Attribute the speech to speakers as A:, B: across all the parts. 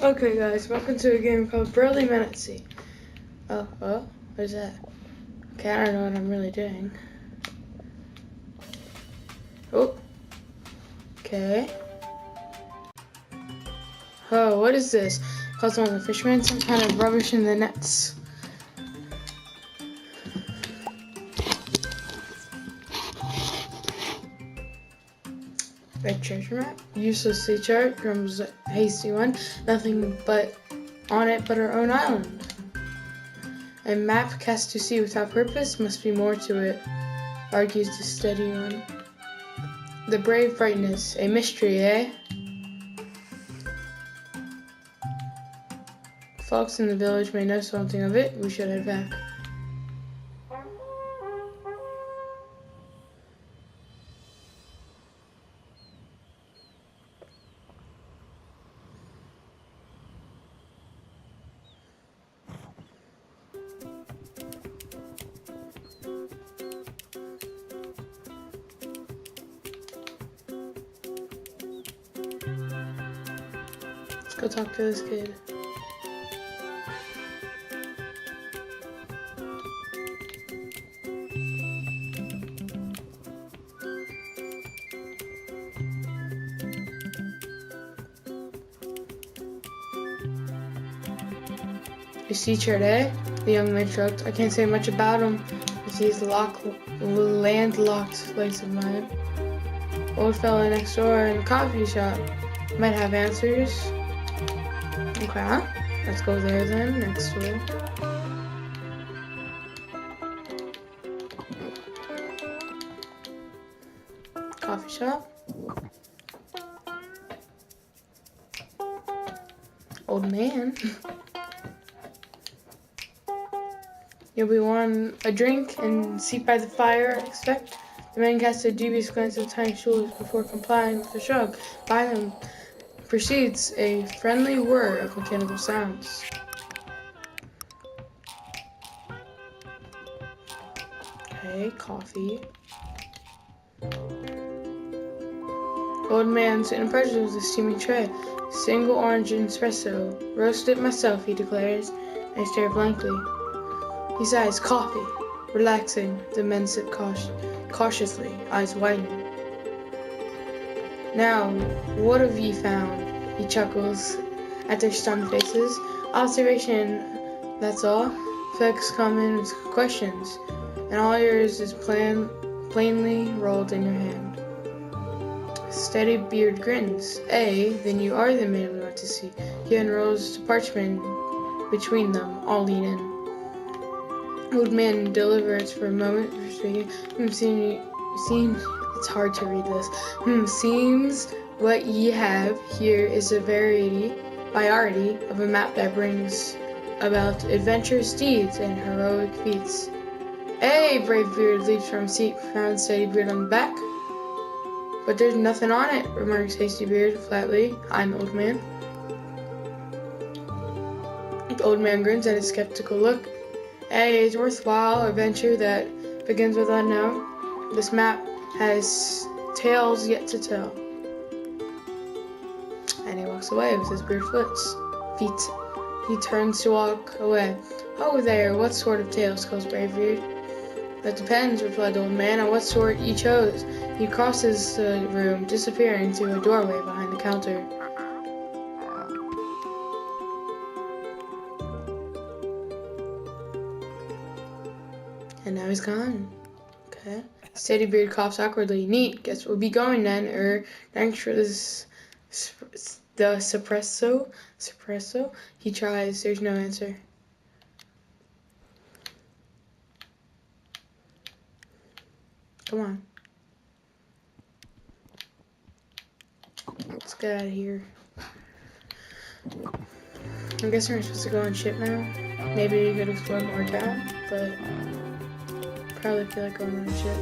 A: Okay guys, welcome to a game called Burly Men at Sea. Oh, what is that? Okay, I don't know what I'm really doing. Oh, okay. Oh, what is this? Calls on the fishermen, some kind of rubbish in the nets. Red treasure map, useless sea chart, Grum's hasty one, nothing but on it but our own island. A map cast to sea without purpose, must be more to it, argues the steady one. The brave brightness, a mystery, eh? Folks in the village may know something of it, we should head back. Let's go talk to this kid. Your sea chart, eh? The young man shrugged. I can't say much about him with these landlocked legs of mine. Old fella next door in the coffee shop might have answers. Okay, let's go there then, next door. Coffee shop. Old man. You'll be wanting a drink and seat by the fire, I expect. The man cast a dubious glance at the tiny shoulders before complying with a shrug. By them proceeds a friendly whir of mechanical sounds. Okay, coffee. Old man sitting impressed with a steaming tray. Single orange espresso. Roasted myself, he declares. I stare blankly. He sighs, coffee. Relaxing, the men sip cautiously, eyes widening. Now, what have ye found? He chuckles at their stunned faces. Observation, that's all. Flex come in with questions, and all yours is plainly rolled in your hand. Steady beard grins. Then you are the man we want to see. He unrolls the parchment between them, all lean in. Old man deliberates for a moment before speaking. It's hard to read this. Seems what ye have here is a variety of a map that brings about adventurous deeds and heroic feats. Brave beard leaps from seat, found steady beard on the back. But there's nothing on it, remarks hasty beard flatly, eyeing the old man. The old man grins at his skeptical look. It's a worthwhile adventure that begins with unknown. This map has tales yet to tell. And he walks away with his beard feet. He turns to walk away. Oh there, what sort of tales, calls Bravebeard. That depends, replied the old man, on what sort you chose. He crosses the room, disappearing to a doorway behind the counter. And now he's gone. Okay. Steadybeard coughs awkwardly. Neat. Guess we'll be going then. Thanks for this. The suppresso. He tries. There's no answer. Come on. Let's get out of here. I guess we're supposed to go on ship now. Maybe we could explore more town, but probably feel like going on ship.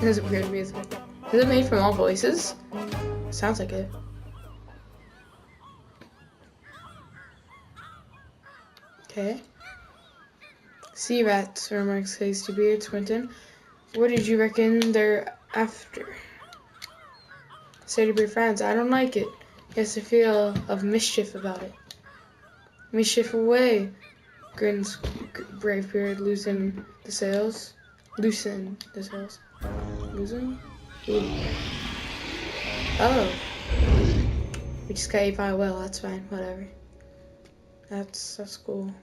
A: This is weird music. Is it made from all voices? Sounds like it. Okay. Sea rats, remarks Hasty Beard Swinton. What did you reckon they're after? Steady Beard frowns. I don't like it. He has a feel of mischief about it. Mischief away, grins Brave Beard, loosen the sails. Loosen the sails. Loosen? Ooh. Oh. We just got ate by a whale, that's fine, whatever. That's cool.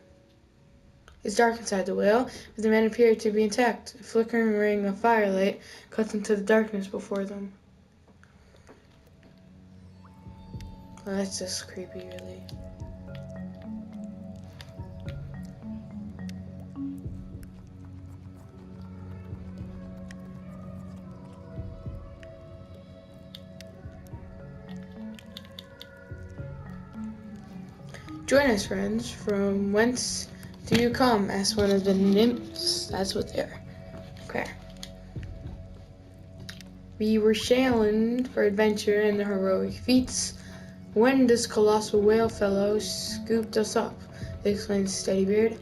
A: It's dark inside the whale, but the men appear to be intact. A flickering ring of firelight cuts into the darkness before them. Well, that's just creepy, really. Join us, friends. From whence do you come? Asked one of the nymphs. That's what they are. Okay. We were sailing for adventure and heroic feats when this colossal whale fellow scooped us up, explained Steadybeard.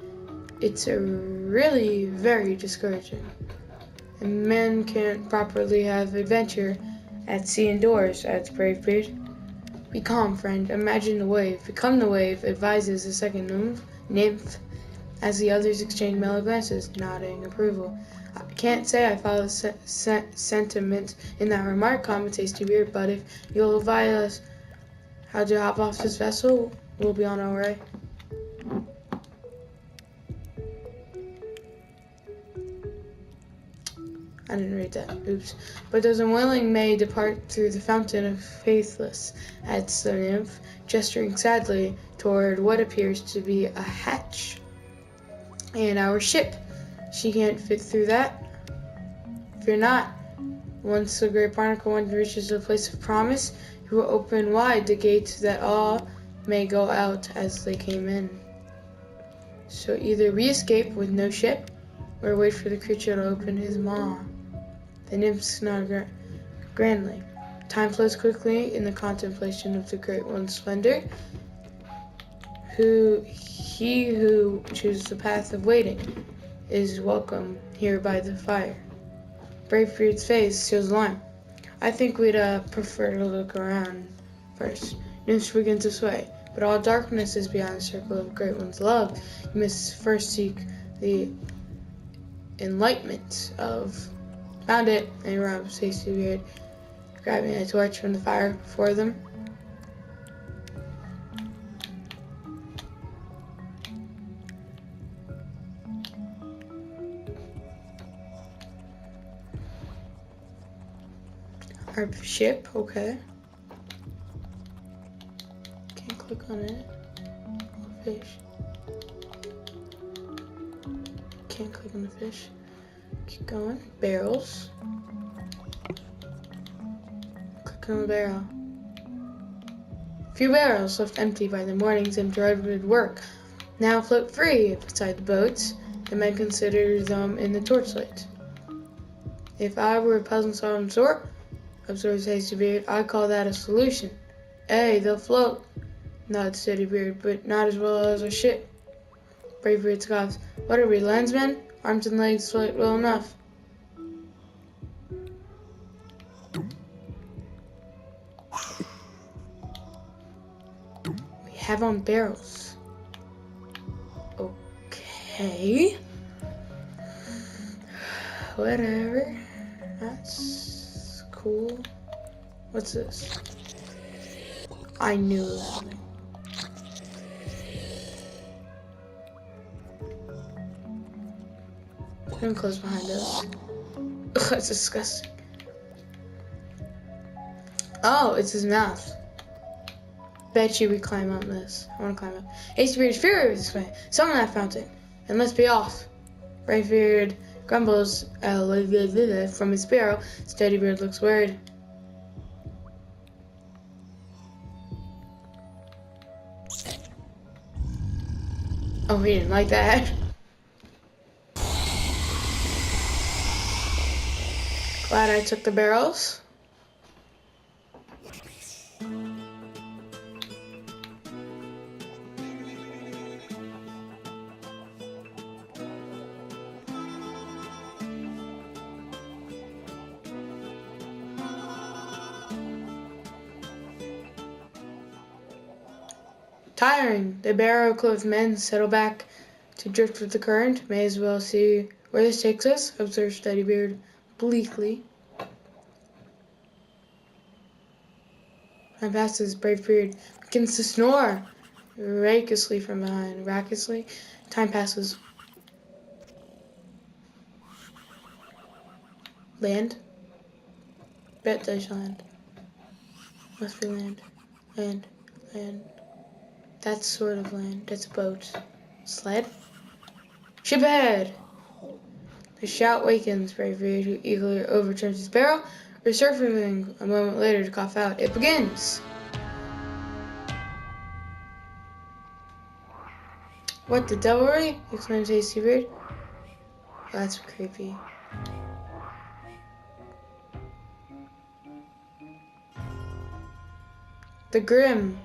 A: It's really very discouraging. A man can't properly have adventure at sea indoors, adds Bravebeard. Be calm, friend. Imagine the wave. Become the wave, advises the second nymph, as the others exchange mellow glances, nodding approval. I can't say I follow the sentiment in that remark, comments Hasty-Beard, but if you'll advise us how to hop off this vessel, we'll be on our way. I didn't read that. Oops. But those unwilling may depart through the fountain of faithless, adds the nymph, gesturing sadly toward what appears to be a hatch. And our ship. She can't fit through that. Fear not. Once the great barnacle one reaches the place of promise, he will open wide the gates that all may go out as they came in. So either we escape with no ship, or wait for the creature to open his maw. The nymphs nod grandly. Time flows quickly in the contemplation of the Great One's splendor. He who chooses the path of waiting is welcome here by the fire. Bravebeard's face shows alarm. I think we'd prefer to look around first. Nymphs begin to sway, but all darkness is beyond the circle of Great One's love. You must first seek the enlightenment of... Found it, and Rob's Hasty-Beard, grabbing a torch from the fire before them. Our ship, okay. Can't click on it. Fish. Can't click on the fish. Keep going. Barrels. Click on the barrel. Few barrels left empty by the morning's interrupted work now float free beside the boats. The men consider them in the torchlight. If I were a peasant of some sort, observes Hasty-Beard, I'd call that a solution. Hey, they'll float, nods Steadybeard, but not as well as a ship. Bravebeard scoffs. What are we, landsmen? Arms and legs float well enough. We have on barrels. Okay. Whatever. That's cool. What's this? I knew it was something. Don't close behind us. Ugh, that's disgusting. Oh, it's his mouth. Bet you we climb up this. I want to climb up. Hasty-Beard is furious this way. Summon that fountain, and let's be off. Bravebeard grumbles from his barrel. Steadybeard looks worried. Oh, he didn't like that. Glad I took the barrels. Tiring, the barrow-clothed men settle back to drift with the current. May as well see where this takes us, observed Steadybeard bleakly. Time passes, Bravebeard begins to snore raucously from behind. Raucously, time passes. Land? Bet there's land. Must be land. Land. Land. That's sort of land. That's a boat. Sled? Ship ahead! The shout wakens Bravebeard, who eagerly overturns his barrel, resurfacing a moment later to cough out. It begins! What the devilry? Exclaims Hastybeard. That's creepy. The grim,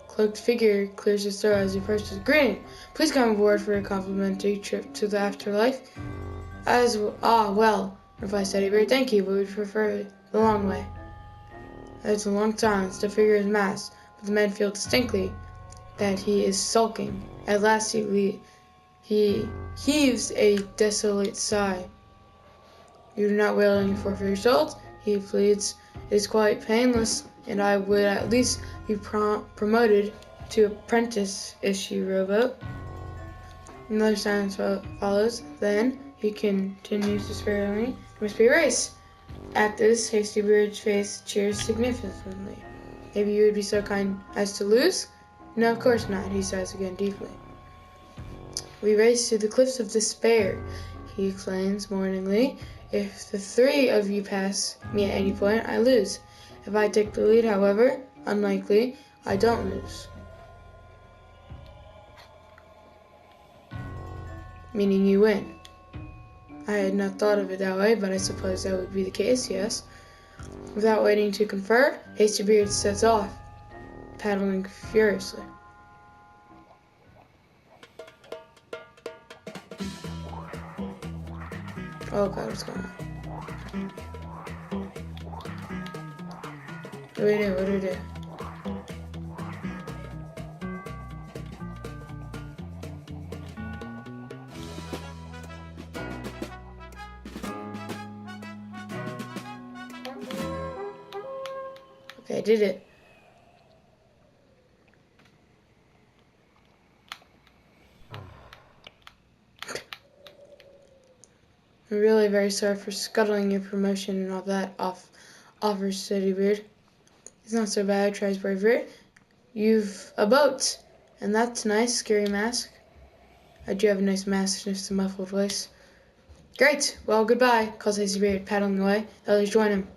A: cloaked figure clears his throat as he approaches, grinning. Please come aboard for a complimentary trip to the afterlife. Well, replies Steadybeard. Thank you, but we'd prefer the long way. There's a long silence. The figure is masked, but the men feel distinctly that he is sulking. At last he heaves a desolate sigh. You do not willing forfeit your souls, he pleads. It is quite painless, and I would at least be promoted to apprentice issue rowboat. Another silence follows. Then he continues despairingly, "It must be a race." At this, Hastybeard's face cheers significantly. "Maybe you would be so kind as to lose?" "No, of course not," he sighs again deeply. "We race to the cliffs of despair," he exclaims mourningly. "If the three of you pass me at any point, I lose. If I take the lead, however unlikely, I don't lose." "Meaning you win?" I had not thought of it that way, but I suppose that would be the case, yes. Without waiting to confer, Hastybeard sets off, paddling furiously. Oh god, what's going on? What do we do? What do we do? Okay, I did it. I'm really very sorry for scuttling your promotion and all that, offers Steadybeard. "It's not so bad," tries Bravebeard. "You've a boat, and that's nice, scary mask." "I do have a nice mask," sniffs the muffled voice. "Great, well, goodbye," calls Hastybeard, paddling away. The others join him.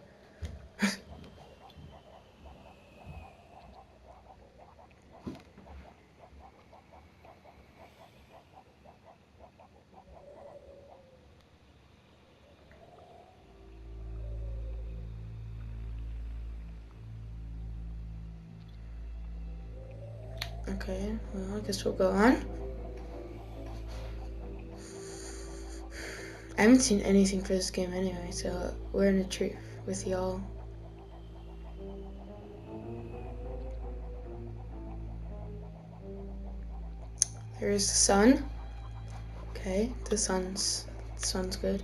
A: Okay, well, I guess we'll go on. I haven't seen anything for this game anyway, so we're in a treat with y'all. There's the sun. Okay, the sun's good.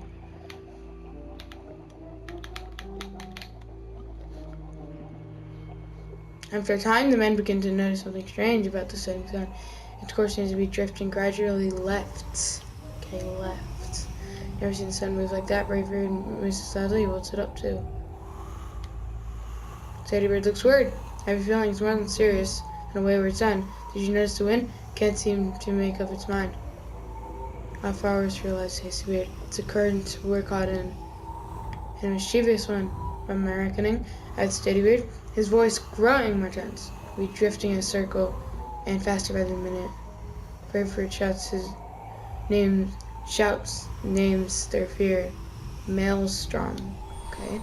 A: After a time, the men begin to notice something strange about the setting sun. Its course seems to be drifting gradually left. Okay, left. Never seen the sun move like that. Bravebeard moves sadly. What's it up to? Steadybeard looks worried. I have a feeling it's more than serious and a wayward sun. Did you notice the wind? Can't seem to make up its mind. Our flowers, realized Hastybeard. It's a current we're caught in. And a mischievous one, from my reckoning, adds Steadybeard, his voice growing more tense. We drifting in a circle, and faster by the minute. Bravebeard names their fear. Maelstrom. Okay.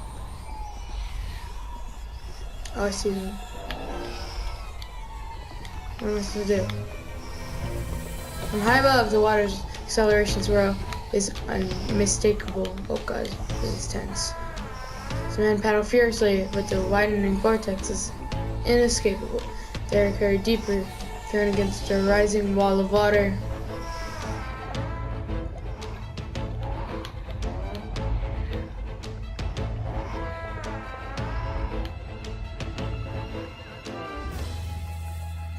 A: Oh, I see them. What am I supposed to do? From high above, the water's acceleration swirl is unmistakable. Oh god, this is tense. The men paddle furiously, but the widening vortex is inescapable. They are carried deeper thrown against a rising wall of water.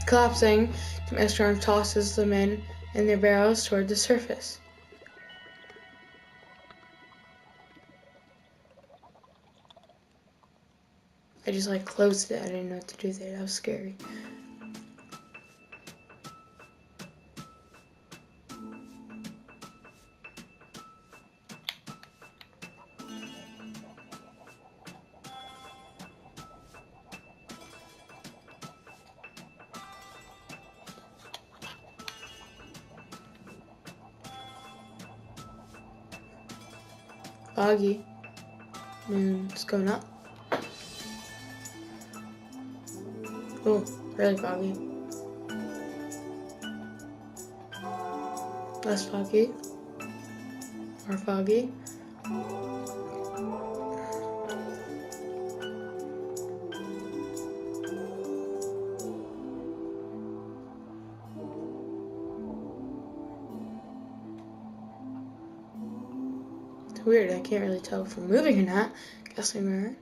A: Collapsing, the maelstrom tosses the men and their barrels toward the surface. I just closed it. I didn't know what to do there. That was scary. Foggy. Moon's going up. Oh, really foggy. Less foggy. More foggy. It's weird, I can't really tell if we're moving or not. Guess we are.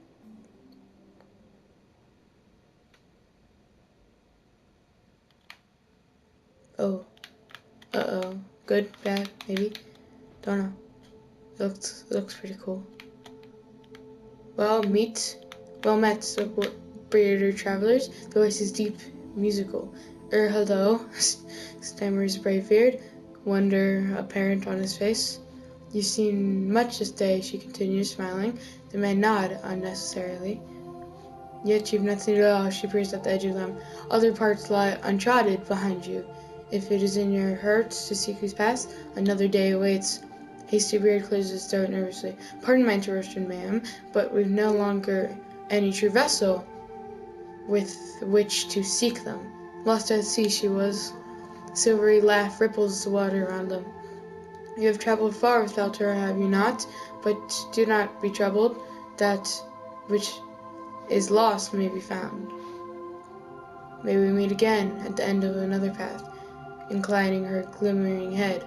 A: Oh. Uh-oh. Good? Bad? Maybe? Don't know. It looks pretty cool. Well met, so bearded travelers. The voice is deep, musical. Hello, stammers Bravebeard, wonder apparent on his face. You've seen much this day, she continues, smiling. The men nod unnecessarily. Yet you've not seen it all, she peers at the edge of them. Other parts lie untrodden behind you. If it is in your hearts to seek who's past, another day awaits. Hasty Beard clears his throat nervously. Pardon my interruption, ma'am, but we've no longer any true vessel with which to seek them. Lost at sea she was. Silvery laugh ripples the water around them. You have traveled far without her, have you not? But do not be troubled. That which is lost may be found. May we meet again at the end of another path, inclining her glimmering head.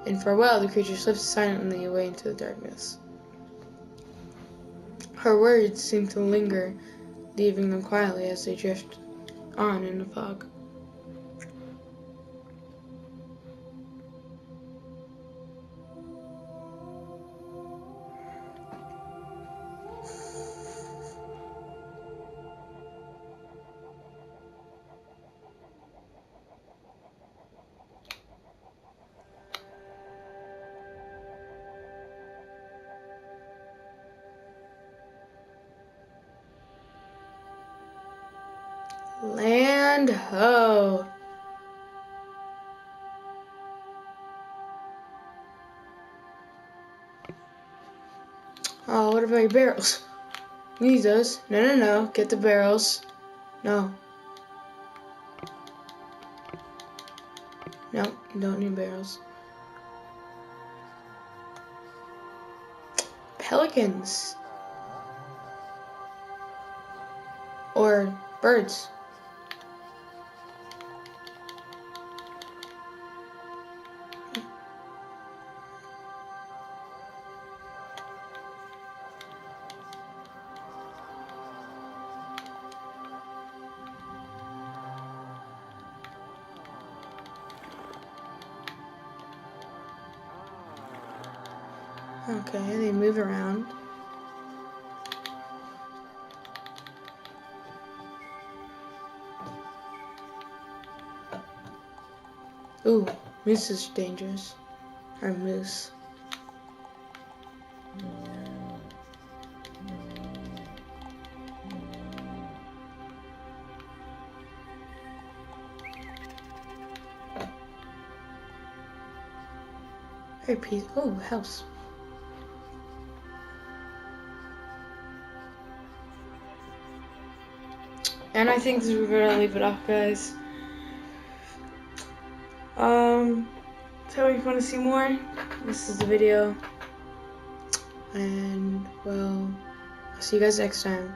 A: In farewell, the creature slips silently away into the darkness. Her words seem to linger, leaving them quietly as they drift on in the fog. Land ho! Oh, what about your barrels? You need those. No. Get the barrels. No. No, you don't need barrels. Pelicans. Or birds. Okay, they move around. Ooh, moose is dangerous. Or moose. Very peaceful. Oh, house. And I think we're gonna leave it off, guys. So if you want to see more, this is the video. And, well, I'll see you guys next time.